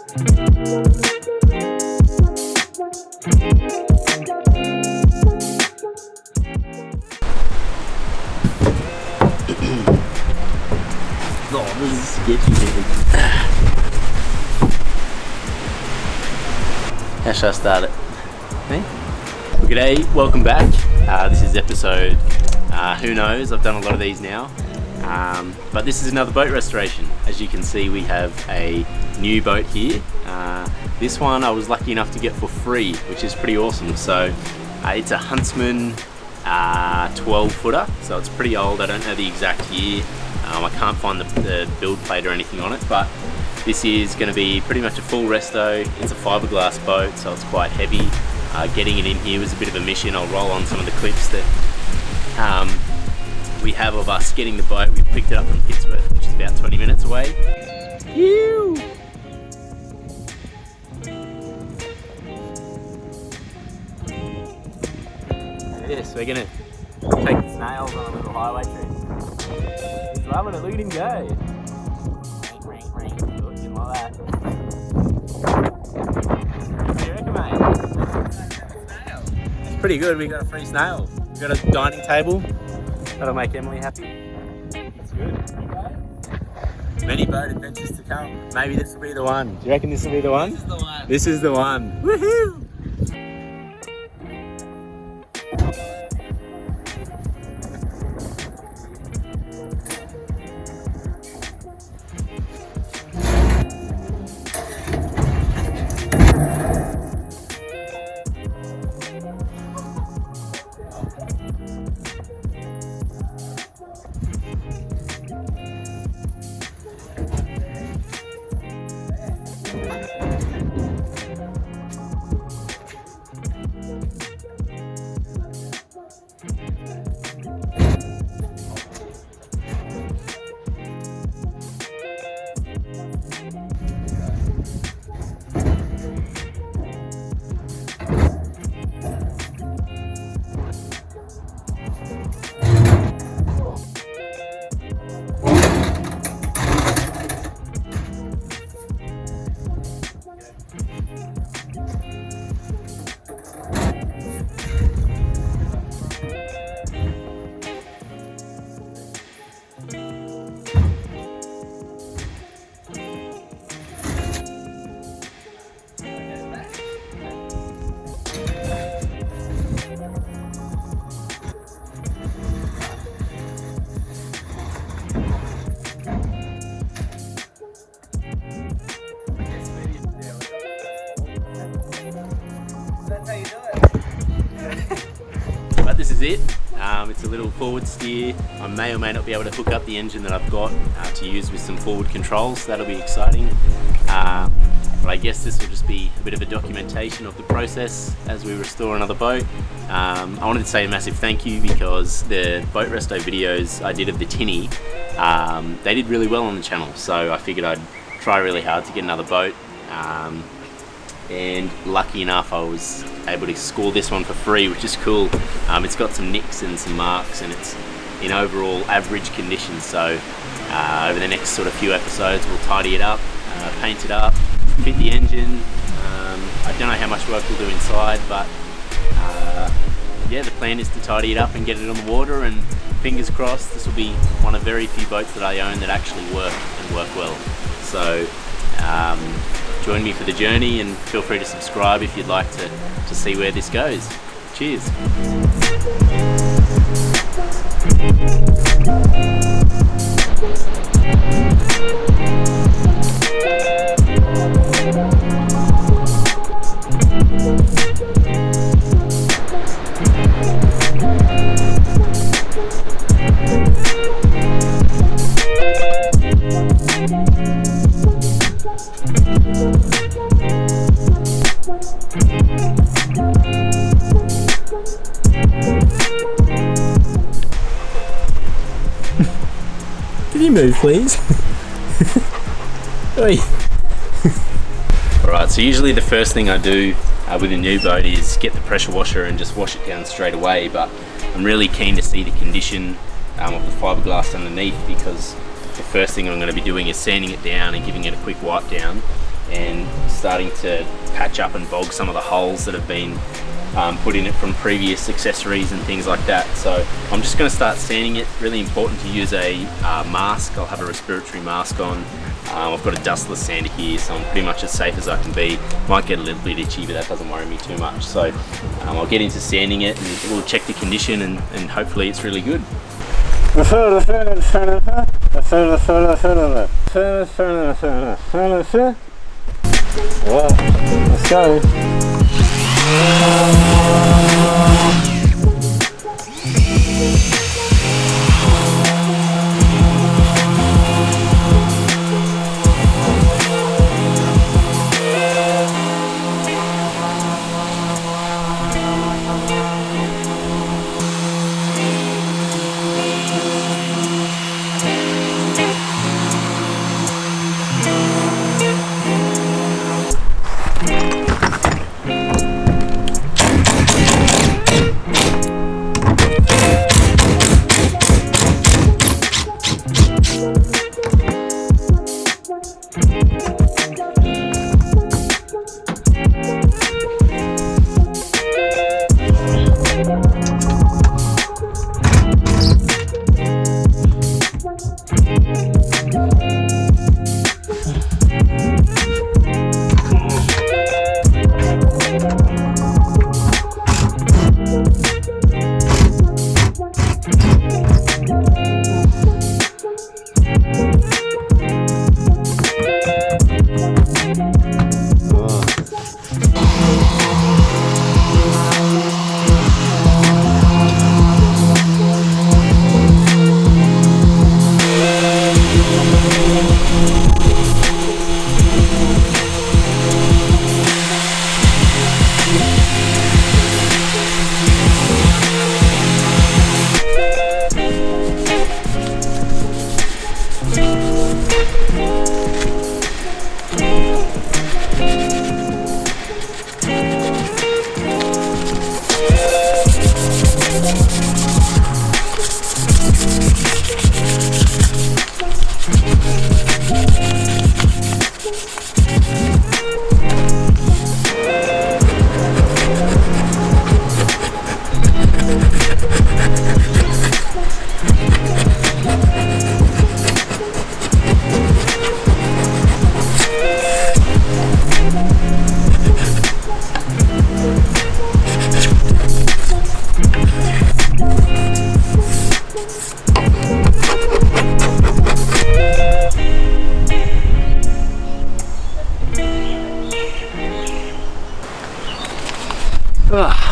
Oh, this is sketchy, dude. How should I start it? Me? G'day, welcome back. This is episode, who knows, I've done a lot of these now. But this is another boat restoration. As you can see, we have a new boat here. This one I was lucky enough to get for free, which is pretty awesome. So it's a Huntsman 12 footer, so it's pretty old. I don't know the exact year. I can't find the build plate or anything on it, but this is going to be pretty much a full resto. It's a fiberglass boat, so it's quite heavy. Getting it in here was a bit of a mission. I'll roll on some of the clips that we have of us getting the boat. We picked it up from Pittsburgh, which is about 20 minutes away. Ew. Yes, we're going to take the snails on a little highway trip. He's loving it, look at him go. Looking like that. What do you reckon, mate? Snail. It's pretty good, we got a free snail. We got a dining table. That'll make Emily happy. That's good. Many boat adventures to come. Maybe this will be the one. Do you reckon this will be the one? This is the one. This is the one. Woohoo! But this is it. It's a little forward steer. I may or may not be able to hook up the engine that I've got to use with some forward controls. That'll be exciting. But I guess this will just be a bit of a documentation of the process as we restore another boat. I wanted to say a massive thank you because the boat resto videos I did of the tinny, they did really well on the channel. So I figured I'd try really hard to get another boat. And lucky enough I was able to score this one for free, which is cool. It's got some nicks and some marks and it's in overall average condition, so over the next sort of few episodes we'll tidy it up, paint it up, fit the engine. I don't know how much work we'll do inside, but yeah, the plan is to tidy it up and get it on the water, and fingers crossed this will be one of very few boats that I own that actually work and work well. So join me for the journey and feel free to subscribe if you'd like to see where this goes. Cheers. Can you move, please? Alright, so usually the first thing I do with a new boat is get the pressure washer and just wash it down straight away, but I'm really keen to see the condition of the fiberglass underneath, because the first thing I'm going to be doing is sanding it down and giving it a quick wipe down. and starting to patch up and bog some of the holes that have been put in it from previous accessories and things like that. So I'm just going to start sanding it. Really important to use a mask. I'll have a respiratory mask on. I've got a dustless sander here, so I'm pretty much as safe as I can be. Might get a little bit itchy, but that doesn't worry me too much. So I'll get into sanding it and we'll check the condition and hopefully it's really good. Let's go.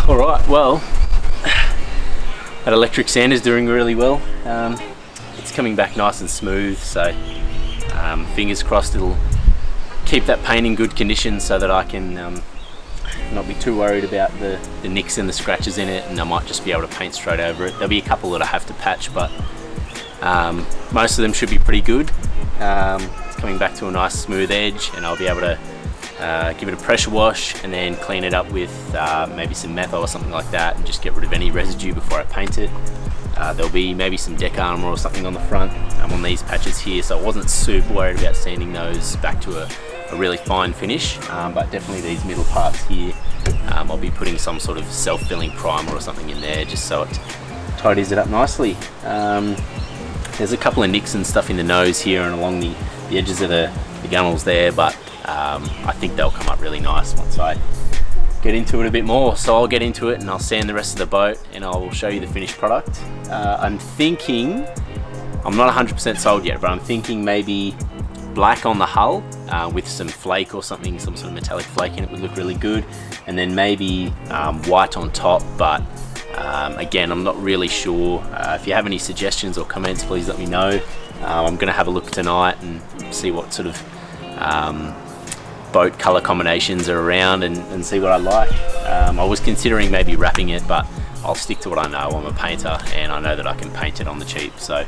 Alright, well, that electric sander is doing really well. It's coming back nice and smooth, so fingers crossed it'll keep that paint in good condition so that I can not be too worried about the nicks and the scratches in it, and I might just be able to paint straight over it. There'll be a couple that I have to patch, but most of them should be pretty good. It's coming back to a nice smooth edge, and I'll be able to give it a pressure wash and then clean it up with maybe some metho or something like that, and just get rid of any residue before I paint it. There'll be maybe some deck armor or something on the front on these patches here, so I wasn't super worried about sanding those back to a really fine finish, but definitely these middle parts here, I'll be putting some sort of self-filling primer or something in there just so it tidies it up nicely. There's a couple of nicks and stuff in the nose here and along the edges of the gunnels there, but I think they'll come up really nice once I get into it a bit more. So I'll get into it and I'll sand the rest of the boat and I'll show you the finished product. I'm thinking, I'm not 100% sold yet, but I'm thinking maybe black on the hull with some flake or something, some sort of metallic flake in it would look really good, and then maybe white on top, but again, I'm not really sure. If you have any suggestions or comments, please let me know. I'm going to have a look tonight and see what sort of boat color combinations are around and see what I like. I was considering maybe wrapping it, but I'll stick to what I know. I'm a painter and I know that I can paint it on the cheap, so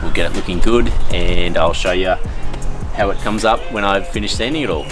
we'll get it looking good and I'll show you how it comes up when I've finished sanding it all.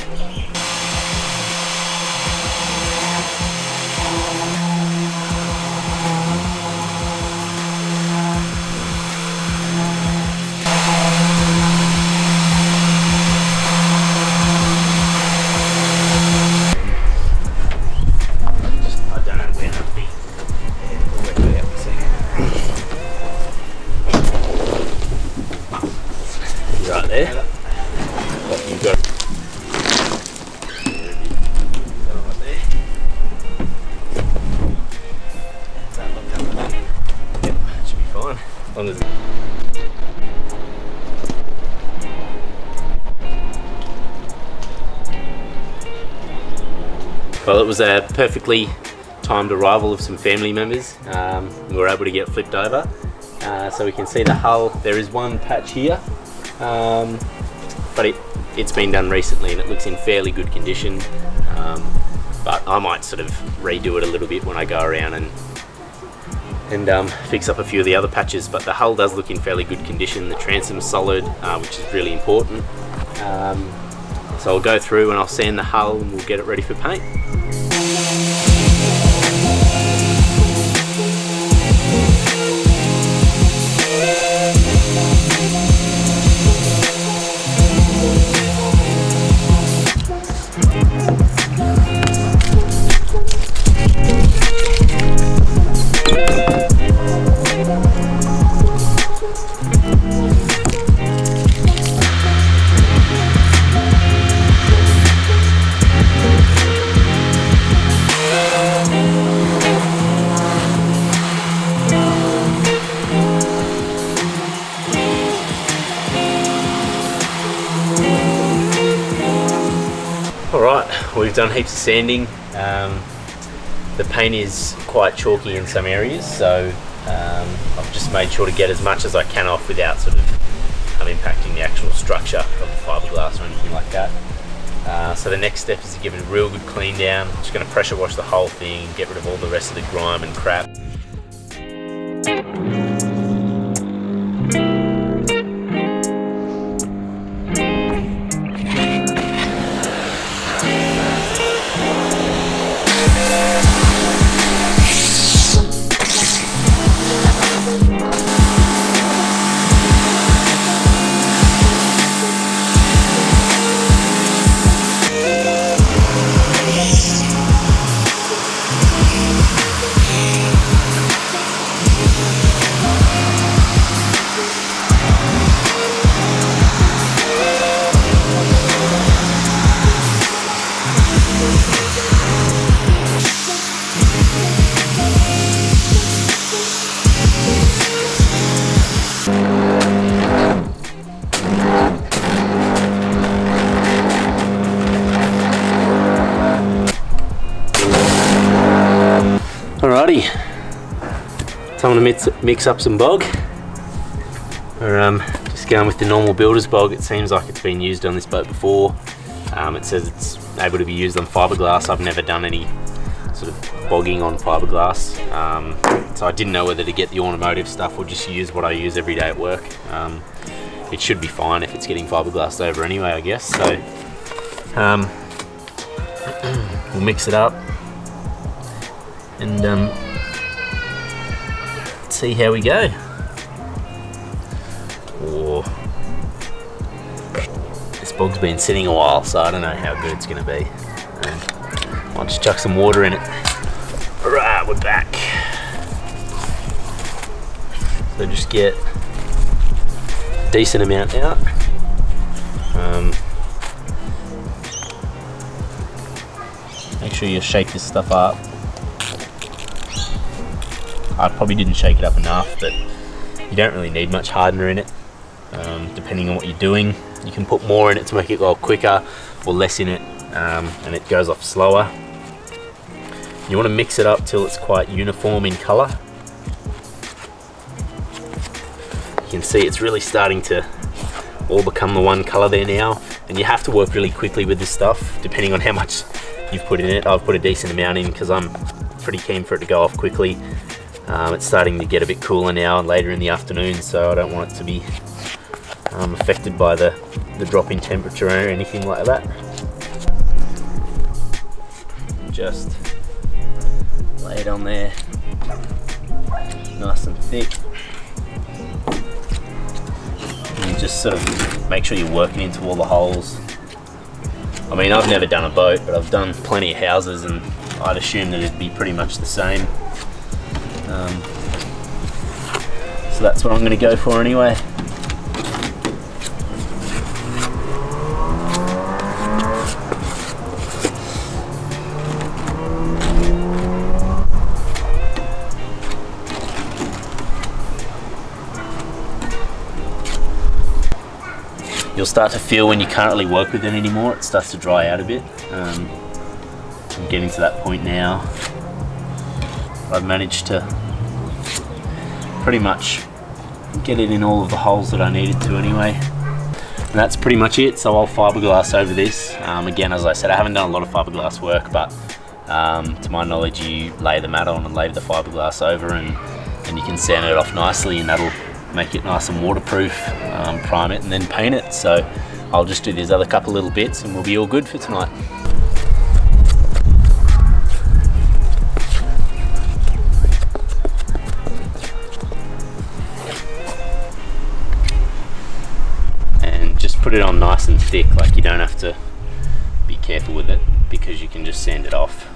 Well, it was a perfectly timed arrival of some family members. We were able to get flipped over. So we can see the hull. There is one patch here, but it's been done recently and it looks in fairly good condition. But I might sort of redo it a little bit when I go around and fix up a few of the other patches. But the hull does look in fairly good condition. The transom's solid, which is really important. So I'll go through and I'll sand the hull and we'll get it ready for paint. Alright, we've done heaps of sanding. The paint is quite chalky in some areas, so I've just made sure to get as much as I can off without sort of impacting the actual structure of the fiberglass or anything like that. So the next step is to give it a real good clean down. I'm just going to pressure wash the whole thing, get rid of all the rest of the grime and crap. Alrighty, time to mix up some bog. We're just going with the normal builder's bog. It seems like it's been used on this boat before. It says it's able to be used on fiberglass. I've never done any sort of bogging on fiberglass, so I didn't know whether to get the automotive stuff or just use what I use every day at work. It should be fine if it's getting fiberglassed over anyway, I guess. So we'll mix it up and see how we go. This bog's been sitting a while, so I don't know how good it's going to be. I'll just chuck some water in it. Alright, we're back. So just get a decent amount out. Make sure you shake this stuff up. I probably didn't shake it up enough, but you don't really need much hardener in it. Depending on what you're doing, you can put more in it to make it go quicker, or less in it, and it goes off slower. You want to mix it up till it's quite uniform in colour. You can see it's really starting to all become the one colour there now, and you have to work really quickly with this stuff, depending on how much you've put in it. I've put a decent amount in because I'm pretty keen for it to go off quickly. It's starting to get a bit cooler now and later in the afternoon, so I don't want it to be affected by the drop in temperature or anything like that. Just lay it on there, nice and thick. And just sort of make sure you're working into all the holes. I mean, I've never done a boat, but I've done plenty of houses, and I'd assume that it'd be pretty much the same. So that's what I'm going to go for anyway. You'll start to feel when you can't really work with it anymore, it starts to dry out a bit. I'm getting to that point now. I've managed to pretty much get it in all of the holes that I needed to anyway. And that's pretty much it, so I'll fiberglass over this. Again, as I said, I haven't done a lot of fiberglass work, but to my knowledge, you lay the mat on and lay the fiberglass over, and you can sand it off nicely, and that'll make it nice and waterproof, prime it, and then paint it. So I'll just do these other couple little bits and we'll be all good for tonight. Put it on nice and thick, like you don't have to be careful with it because you can just sand it off.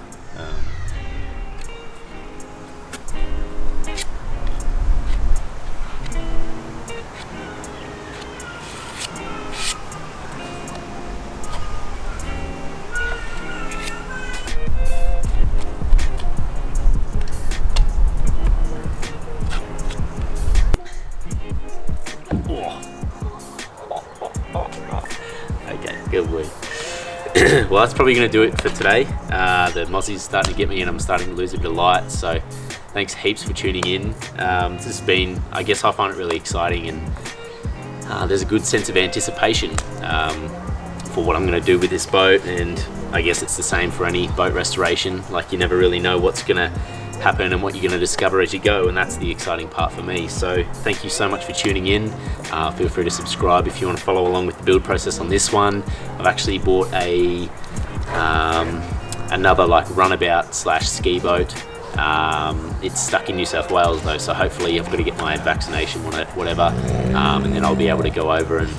Okay, good boy. Well, that's probably going to do it for today. The mozzie's starting to get me and I'm starting to lose a bit of light, so thanks heaps for tuning in. This has been, I guess I find it really exciting, and there's a good sense of anticipation for what I'm going to do with this boat, and I guess it's the same for any boat restoration. Like, you never really know what's going to happen and what you're going to discover as you go, and that's the exciting part for me. So thank you so much for tuning in. Feel free to subscribe if you want to follow along with the build process on this one. I've actually bought a another like runabout slash ski boat. It's stuck in New South Wales though, so hopefully I've got to get my vaccination on it, whatever, and then I'll be able to go over and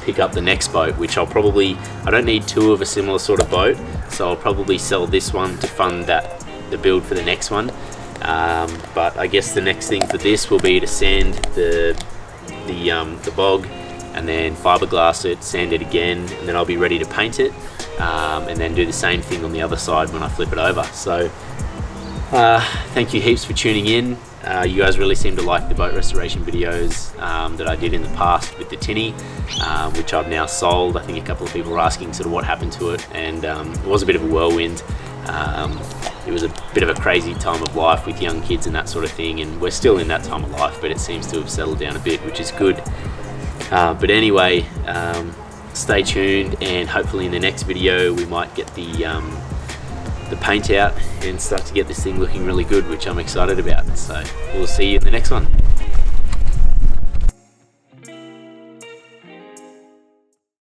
pick up the next boat, which I don't need two of a similar sort of boat, so I'll probably sell this one to fund the build for the next one. But I guess the next thing for this will be to sand the bog, and then fiberglass it, sand it again, and then I'll be ready to paint it, and then do the same thing on the other side when I flip it over. So thank you heaps for tuning in. You guys really seem to like the boat restoration videos that I did in the past with the tinny, which I've now sold. I think a couple of people were asking sort of what happened to it, and it was a bit of a whirlwind. It was a bit of a crazy time of life with young kids and that sort of thing, and we're still in that time of life, but it seems to have settled down a bit, which is good. But anyway, stay tuned, and hopefully in the next video we might get the paint out and start to get this thing looking really good, which I'm excited about. So we'll see you in the next one.